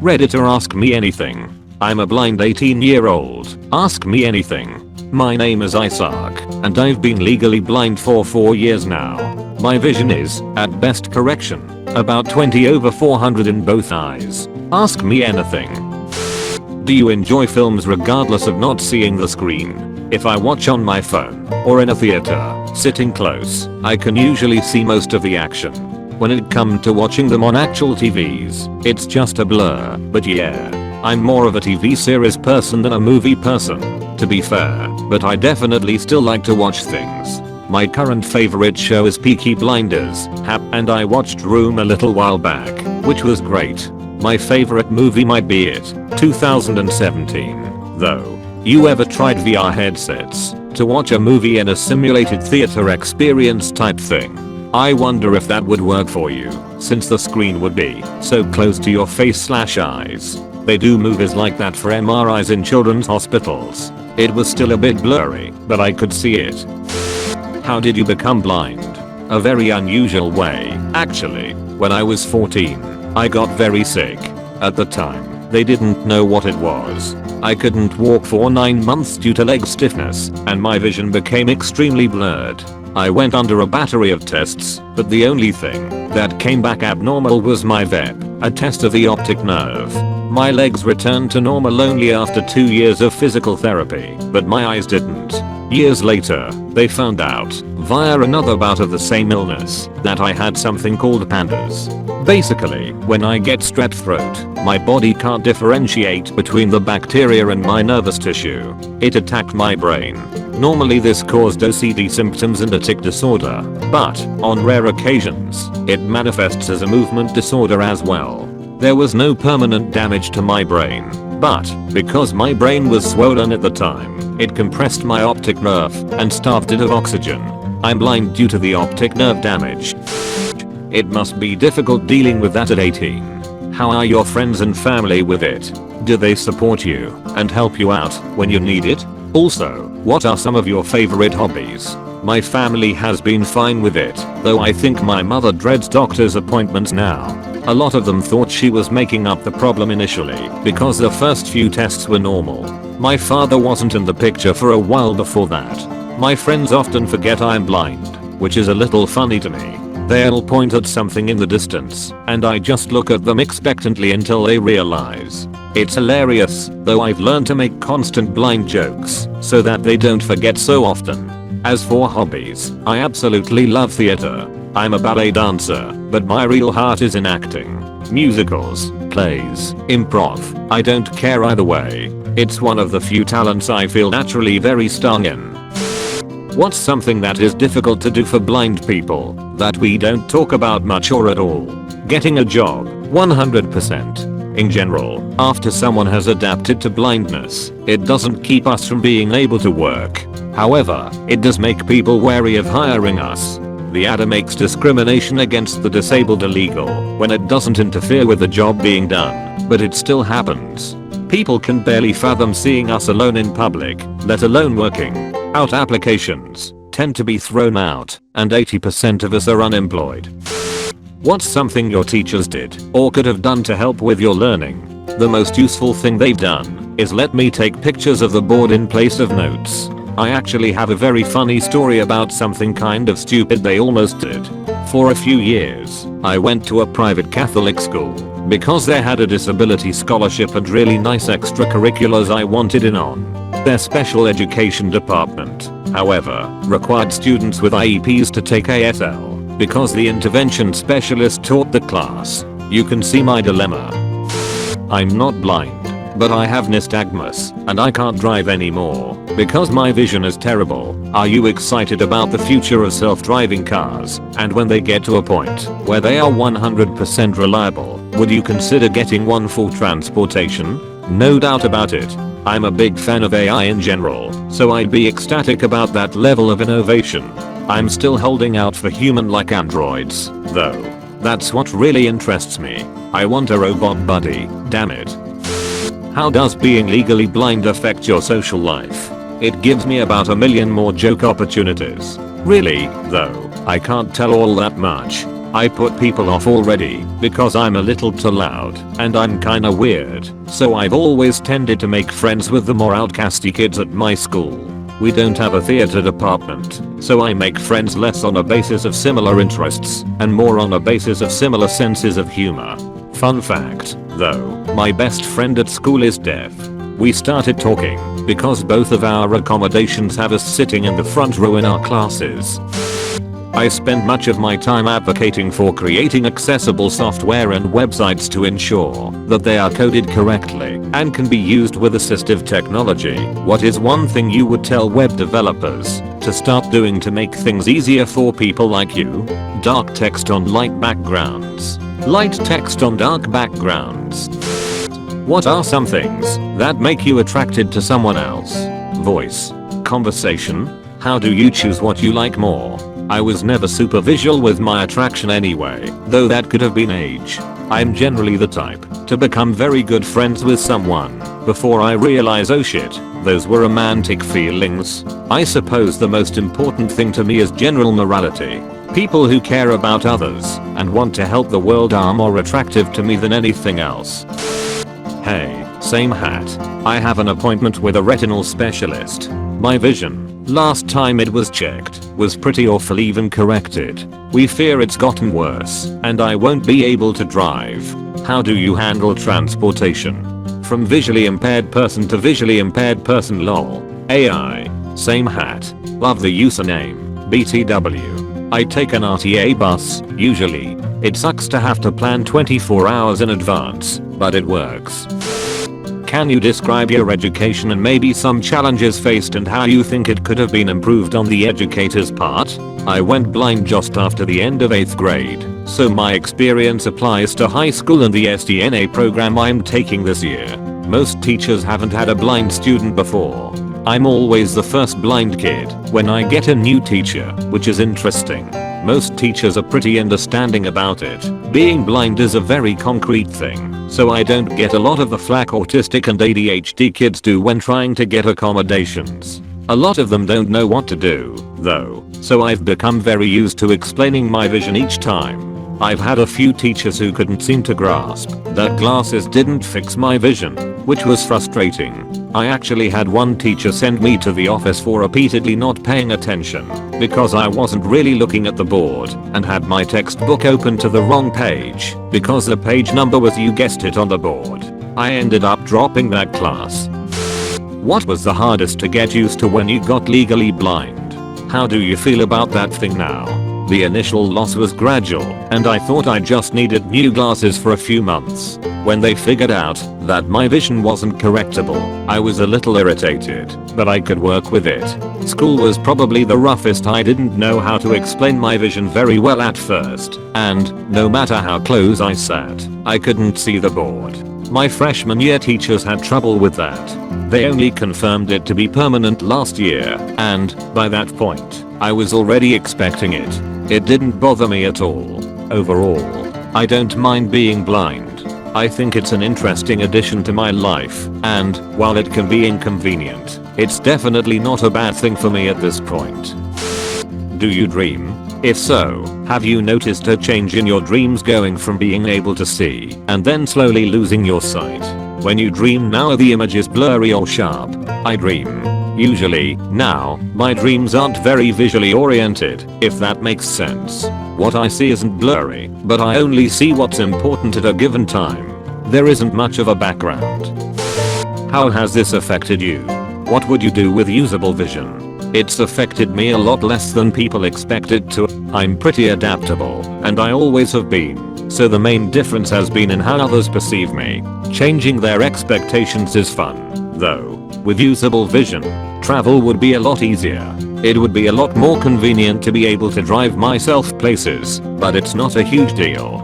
Redditor ask me anything. I'm a blind 18-year-old. Ask me anything. My name is Isaac, and I've been legally blind for 4 years now. My vision is, at best correction, about 20/400 in both eyes. Ask me anything. Do you enjoy films regardless of not seeing the screen? If I watch on my phone, or in a theater, sitting close, I can usually see most of the action. When it comes to watching them on actual TVs, it's just a blur, but yeah. I'm more of a TV series person than a movie person, to be fair, but I definitely still like to watch things. My current favorite show is Peaky Blinders, and I watched Room a little while back, which was great. My favorite movie might be It, 2017, though. You ever tried VR headsets to watch a movie in a simulated theater experience type thing? I wonder if that would work for you, since the screen would be so close to your face/eyes. They do movies like that for MRIs in children's hospitals. It was still a bit blurry, but I could see it. How did you become blind? A very unusual way, actually. When I was 14, I got very sick. At the time, they didn't know what it was. I couldn't walk for 9 months due to leg stiffness, and my vision became extremely blurred. I went under a battery of tests, but the only thing that came back abnormal was my VEP, a test of the optic nerve. My legs returned to normal only after 2 years of physical therapy, but my eyes didn't. Years later, they found out, via another bout of the same illness, that I had something called pandas. Basically, when I get strep throat, my body can't differentiate between the bacteria and my nervous tissue. It attacked my brain. Normally this caused OCD symptoms and a tic disorder, but, on rare occasions, it manifests as a movement disorder as well. There was no permanent damage to my brain, but, because my brain was swollen at the time, it compressed my optic nerve and starved it of oxygen. I'm blind due to the optic nerve damage. It must be difficult dealing with that at 18. How are your friends and family with it? Do they support you and help you out when you need it? Also, what are some of your favorite hobbies? My family has been fine with it, though I think my mother dreads doctor's appointments now. A lot of them thought she was making up the problem initially because the first few tests were normal. My father wasn't in the picture for a while before that. My friends often forget I'm blind, which is a little funny to me. They'll point at something in the distance, and I just look at them expectantly until they realize. It's hilarious, though I've learned to make constant blind jokes so that they don't forget so often. As for hobbies, I absolutely love theater. I'm a ballet dancer, but my real heart is in acting. Musicals, plays, improv, I don't care either way. It's one of the few talents I feel naturally very strong in. What's something that is difficult to do for blind people that we don't talk about much or at all? Getting a job, 100%. In general, after someone has adapted to blindness, it doesn't keep us from being able to work. However, it does make people wary of hiring us. The IAma makes discrimination against the disabled illegal when it doesn't interfere with the job being done, but it still happens. People can barely fathom seeing us alone in public, let alone working. Out applications tend to be thrown out, and 80% of us are unemployed. What's something your teachers did or could have done to help with your learning? The most useful thing they've done is let me take pictures of the board in place of notes. I actually have a very funny story about something kind of stupid they almost did. For a few years, I went to a private Catholic school because they had a disability scholarship and really nice extracurriculars I wanted in on. Their special education department, however, required students with IEPs to take ASL because the intervention specialist taught the class. You can see my dilemma. I'm not blind, but I have nystagmus, and I can't drive anymore because my vision is terrible. Are you excited about the future of self-driving cars? And when they get to a point where they are 100% reliable, would you consider getting one for transportation? No doubt about it. I'm a big fan of AI in general, so I'd be ecstatic about that level of innovation. I'm still holding out for human-like androids, though. That's what really interests me. I want a robot buddy, damn it. How does being legally blind affect your social life? It gives me about 1 million more joke opportunities. Really, though, I can't tell all that much. I put people off already because I'm a little too loud and I'm kinda weird, so I've always tended to make friends with the more outcasty kids at my school. We don't have a theater department, so I make friends less on a basis of similar interests and more on a basis of similar senses of humor. Fun fact, though, my best friend at school is deaf. We started talking because both of our accommodations have us sitting in the front row in our classes. I spend much of my time advocating for creating accessible software and websites to ensure that they are coded correctly and can be used with assistive technology. What is one thing you would tell web developers to start doing to make things easier for people like you? Dark text on light backgrounds. Light text on dark backgrounds. What are some things that make you attracted to someone else? Voice. Conversation. How do you choose what you like more? I was never super visual with my attraction anyway, though that could have been age. I'm generally the type to become very good friends with someone before I realize, oh shit, those were romantic feelings. I suppose the most important thing to me is general morality. People who care about others and want to help the world are more attractive to me than anything else. Hey, same hat. I have an appointment with a retinal specialist. My vision, last time it was checked, was pretty awful, even corrected. We fear it's gotten worse and I won't be able to drive. How do you handle transportation? From visually impaired person to visually impaired person, lol. AI. Same hat. Love the username. BTW. I take an RTA bus, usually. It sucks to have to plan 24 hours in advance, but it works. Can you describe your education and maybe some challenges faced and how you think it could have been improved on the educator's part? I went blind just after the end of 8th grade, so my experience applies to high school and the SDNA program I'm taking this year. Most teachers haven't had a blind student before. I'm always the first blind kid when I get a new teacher, which is interesting. Most teachers are pretty understanding about it. Being blind is a very concrete thing, so I don't get a lot of the flack autistic and ADHD kids do when trying to get accommodations. A lot of them don't know what to do, though, so I've become very used to explaining my vision each time. I've had a few teachers who couldn't seem to grasp that glasses didn't fix my vision, which was frustrating. I actually had one teacher send me to the office for repeatedly not paying attention because I wasn't really looking at the board and had my textbook open to the wrong page because the page number was, you guessed it, on the board. I ended up dropping that class. What was the hardest to get used to when you got legally blind? How do you feel about that thing now? The initial loss was gradual, and I thought I just needed new glasses for a few months. When they figured out that my vision wasn't correctable, I was a little irritated, but I could work with it. School was probably the roughest. I didn't know how to explain my vision very well at first, and no matter how close I sat, I couldn't see the board. My freshman year teachers had trouble with that. They only confirmed it to be permanent last year, and by that point, I was already expecting it. It didn't bother me at all. Overall, I don't mind being blind. I think it's an interesting addition to my life, and while it can be inconvenient, it's definitely not a bad thing for me at this point. Do you dream? If so, have you noticed a change in your dreams, going from being able to see and then slowly losing your sight? When you dream now, are the images blurry or sharp? I dream. Usually, now, my dreams aren't very visually oriented, if that makes sense. What I see isn't blurry, but I only see what's important at a given time. There isn't much of a background. How has this affected you? What would you do with usable vision? It's affected me a lot less than people expect it to. I'm pretty adaptable, and I always have been, so the main difference has been in how others perceive me. Changing their expectations is fun, though. With usable vision, travel would be a lot easier. It would be a lot more convenient to be able to drive myself places, but it's not a huge deal.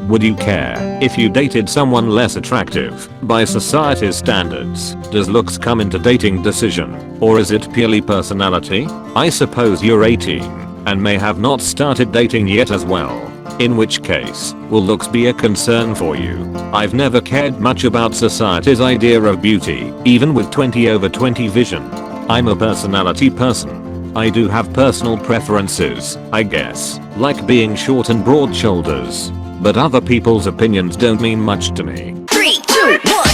Would you care if you dated someone less attractive by society's standards? Does looks come into dating decision, or is it purely personality? I suppose you're 18 and may have not started dating yet as well. In which case, will looks be a concern for you? I've never cared much about society's idea of beauty, even with 20/20 vision. I'm a personality person. I do have personal preferences, I guess, like being short and broad shoulders. But other people's opinions don't mean much to me. 3, 2, 1.